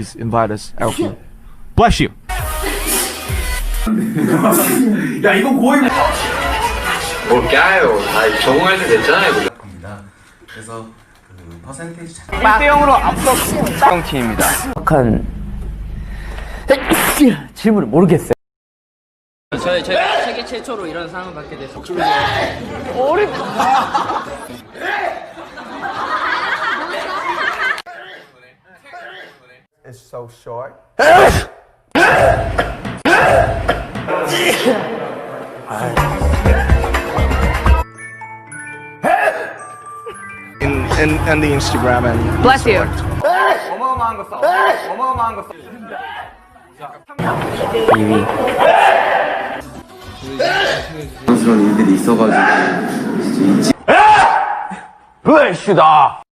please invite us out here. Bless you. 야 이건 고의 뭘까요? 다 적응할 때 됐잖아요. 그래서 그 퍼센테이지 1대0으로 앞서 형 팀입니다. 정확한 질문을 모르겠어요. 저희가 세계 최초로 이런 상을 받게 돼서 It's so short. in the Instagram and Bless you. 어마어마한 거 써. 어마어마한 거 써. 그런 일들이 있어가지고 불슈다.